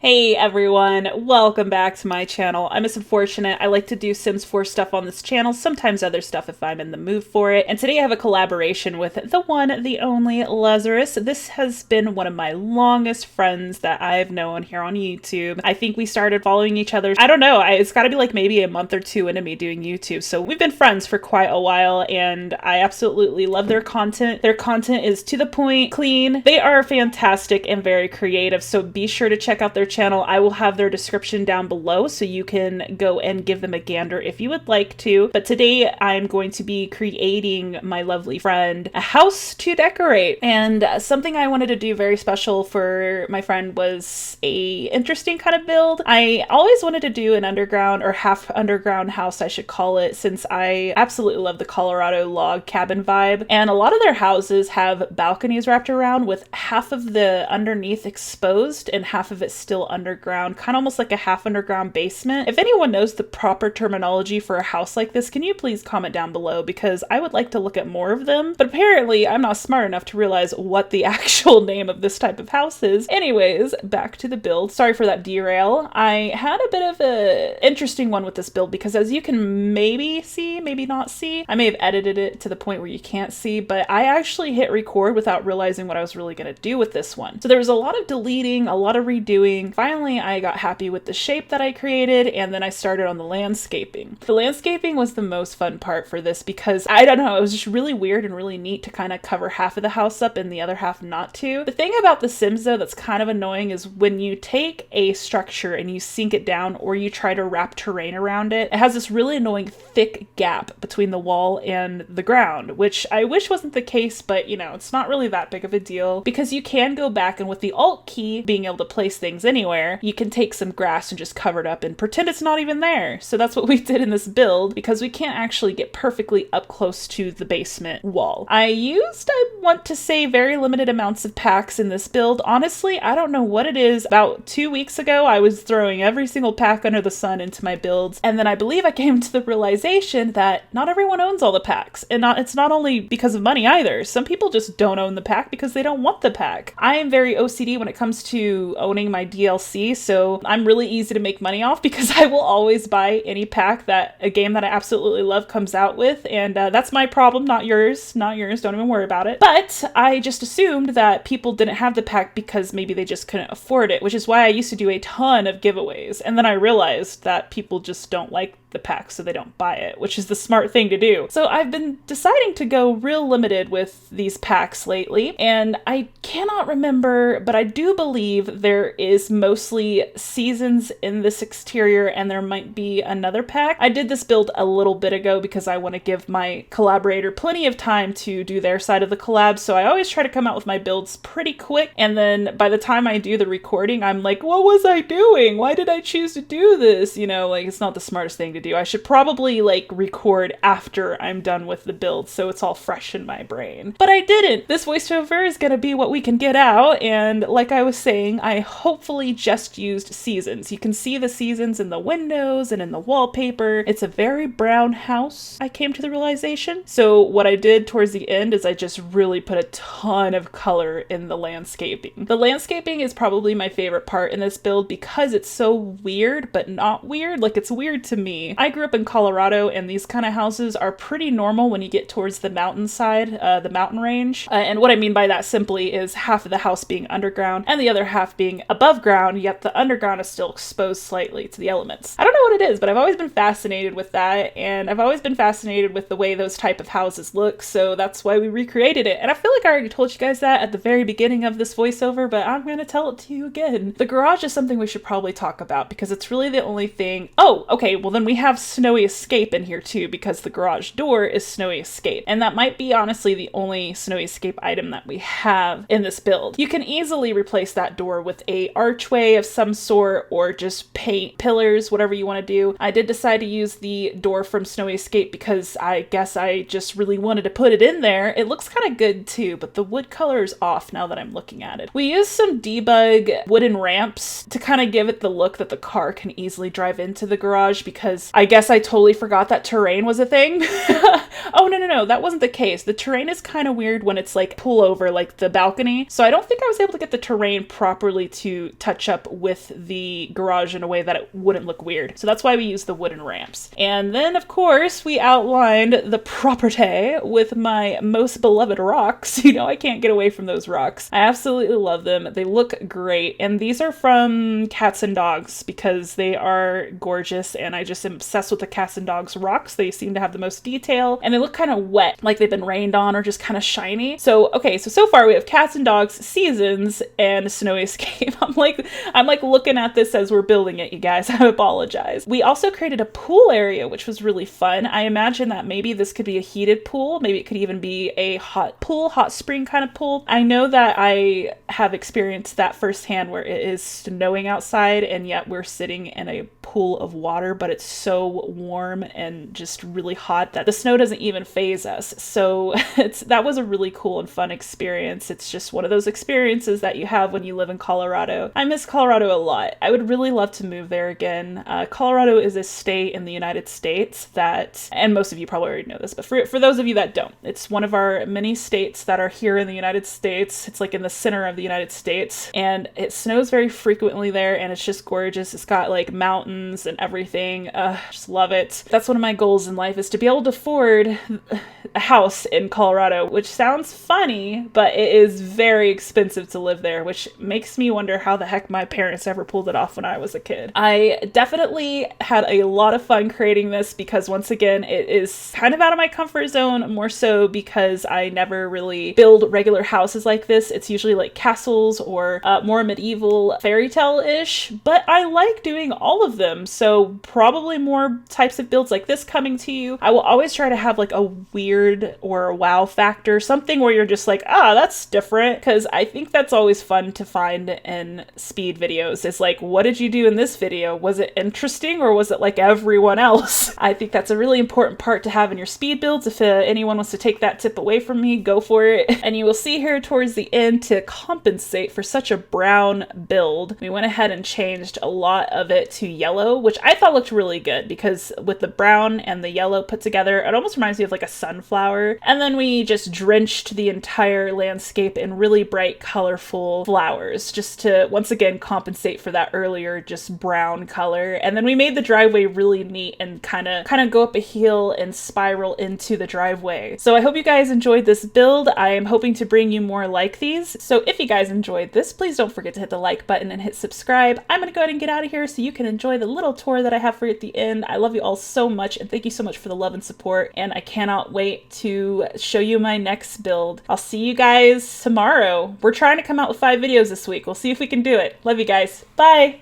Hey everyone, welcome back to my channel. I'm Miss Unfortunate. I like to do Sims 4 stuff on this channel, sometimes other stuff if I'm in the mood for it. And today I have a collaboration with the one, the only Lazarus. This has been one of my longest friends that I've known here on YouTube. I think we started following each other, I don't know, it's gotta be like maybe a month or two into me doing YouTube. So we've been friends for quite a while and I absolutely love their content. Their content is to the point, clean. They are fantastic and very creative, so be sure to check out their channel. I will have their description down below so you can go and give them a gander if you would like to. But today I'm going to be creating my lovely friend a house to decorate. And something I wanted to do very special for my friend was a interesting kind of build. I always wanted to do an underground or half underground house, I should call it, since I absolutely love the Colorado log cabin vibe. And a lot of their houses have balconies wrapped around with half of the underneath exposed and half of it still underground, kind of almost like a half underground basement. If anyone knows the proper terminology for a house like this, can you please comment down below, because I would like to look at more of them. But apparently I'm not smart enough to realize what the actual name of this type of house is. Anyways, back to the build. Sorry for that derail. I had a bit of an interesting one with this build because, as you can maybe see, maybe not see, I may have edited it to the point where you can't see, but I actually hit record without realizing what I was really going to do with this one. So there was a lot of deleting, a lot of redoing. Finally, I got happy with the shape that I created, and then I started on the landscaping. The landscaping was the most fun part for this because, I don't know, it was just really weird and really neat to kind of cover half of the house up and the other half not to. The thing about The Sims though that's kind of annoying is when you take a structure and you sink it down or you try to wrap terrain around it, it has this really annoying thick gap between the wall and the ground, which I wish wasn't the case, but you know, it's not really that big of a deal because you can go back and with the Alt key, being able to place things anywhere, you can take some grass and just cover it up and pretend it's not even there. So that's what we did in this build because we can't actually get perfectly up close to the basement wall. I want to say, very limited amounts of packs in this build. Honestly, I don't know what it is. About 2 weeks ago, I was throwing every single pack under the sun into my builds. And then I believe I came to the realization that not everyone owns all the packs. And it's not only because of money either. Some people just don't own the pack because they don't want the pack. I am very OCD when it comes to owning my DLC, so I'm really easy to make money off because I will always buy any pack that a game that I absolutely love comes out with, and that's my problem, not yours, don't even worry about it. But I just assumed that people didn't have the pack because maybe they just couldn't afford it, which is why I used to do a ton of giveaways, and then I realized that people just don't like the pack so they don't buy it, which is the smart thing to do. So I've been deciding to go real limited with these packs lately, and I cannot remember, but I do believe there is mostly seasons in this exterior and there might be another pack. I did this build a little bit ago because I want to give my collaborator plenty of time to do their side of the collab, so I always try to come out with my builds pretty quick, and then by the time I do the recording I'm like, what was I doing? Why did I choose to do this? You know, like, it's not the smartest thing to do. I should probably like record after I'm done with the build so it's all fresh in my brain. But I didn't. This voiceover is gonna be what we can get out, and like I was saying, I hopefully just used seasons. You can see the seasons in the windows and in the wallpaper. It's a very brown house, I came to the realization. So what I did towards the end is I just really put a ton of color in the landscaping. The landscaping is probably my favorite part in this build because it's so weird but not weird. Like, it's weird to me. I grew up in Colorado and these kind of houses are pretty normal when you get towards the mountainside, the mountain range. And what I mean by that simply is half of the house being underground and the other half being above ground, yet the underground is still exposed slightly to the elements. I don't know what it is, but I've always been fascinated with that, and I've always been fascinated with the way those type of houses look, so that's why we recreated it. And I feel like I already told you guys that at the very beginning of this voiceover, but I'm gonna tell it to you again. The garage is something we should probably talk about because it's really the only thing. Oh, okay, well then we have Snowy Escape in here too because the garage door is Snowy Escape, and that might be honestly the only Snowy Escape item that we have in this build. You can easily replace that door with a archway of some sort or just paint pillars, whatever you want to do. I did decide to use the door from Snowy Escape because I guess I just really wanted to put it in there. It looks kind of good too, but the wood color is off now that I'm looking at it. We used some debug wooden ramps to kind of give it the look that the car can easily drive into the garage because because I guess I totally forgot that terrain was a thing. Oh, no, that wasn't the case. The terrain is kind of weird when it's like pull over, like the balcony. So I don't think I was able to get the terrain properly to touch up with the garage in a way that it wouldn't look weird. So that's why we use the wooden ramps. And then of course we outlined the property with my most beloved rocks. You know, I can't get away from those rocks. I absolutely love them. They look great. And these are from Cats and Dogs because they are gorgeous, and I just am obsessed with the Cats and Dogs rocks. They seem to have the most detail, and they look kind of wet, like they've been rained on or just kind of shiny. So okay, so far we have Cats and Dogs, Seasons, and Snowy Escape. I'm like looking at this as we're building it, you guys. I apologize. We also created a pool area, which was really fun. I imagine that maybe this could be a heated pool. Maybe it could even be a hot pool, hot spring kind of pool. I know that I have experienced that firsthand where it is snowing outside and yet we're sitting in a pool of water, but it's so warm and just really hot that the snow doesn't even faze us. So that was a really cool and fun experience. It's just one of those experiences that you have when you live in Colorado. I miss Colorado a lot. I would really love to move there again. Colorado is a state in the United States that, and most of you probably already know this, but for those of you that don't, it's one of our many states that are here in the United States. It's like in the center of the United States, and it snows very frequently there, and it's just gorgeous. It's got like mountains and everything. Just love it. That's one of my goals in life, is to be able to afford a house in Colorado, which sounds funny, but it is very expensive to live there, which makes me wonder how the heck my parents ever pulled it off when I was a kid. I definitely had a lot of fun creating this because, once again, it is kind of out of my comfort zone, more so because I never really build regular houses like this. It's usually like castles or more medieval fairy tale-ish, but I like doing all of them. So probably more types of builds like this coming to you. I will always try to have like a weird or a wow factor, something where you're just like, that's different, because I think that's always fun to find in speed videos. It's like, what did you do in this video? Was it interesting or was it like everyone else? I think that's a really important part to have in your speed builds. If anyone wants to take that tip away from me, go for it. And you will see here towards the end, to compensate for such a brown build, we went ahead and changed a lot of it to yellow, which I thought looked really good because with the brown and the yellow put together, it almost reminds me of like a sunflower. And then we just drenched the entire landscape in really bright, colorful flowers, just to once again compensate for that earlier just brown color. And then we made the driveway really neat and kind of go up a hill and spiral into the driveway. So I hope you guys enjoyed this build. I am hoping to bring you more like these. So if you guys enjoyed this, please don't forget to hit the like button and hit subscribe. I'm gonna go ahead and get out of here so you can enjoy the little tour that I have for you at the end. I love you all so much, and thank you so much for the love and support, and I cannot wait to show you my next build. I'll see you guys tomorrow. We're trying to come out with 5 videos this week. We'll see if we can do it. Love you guys. Bye!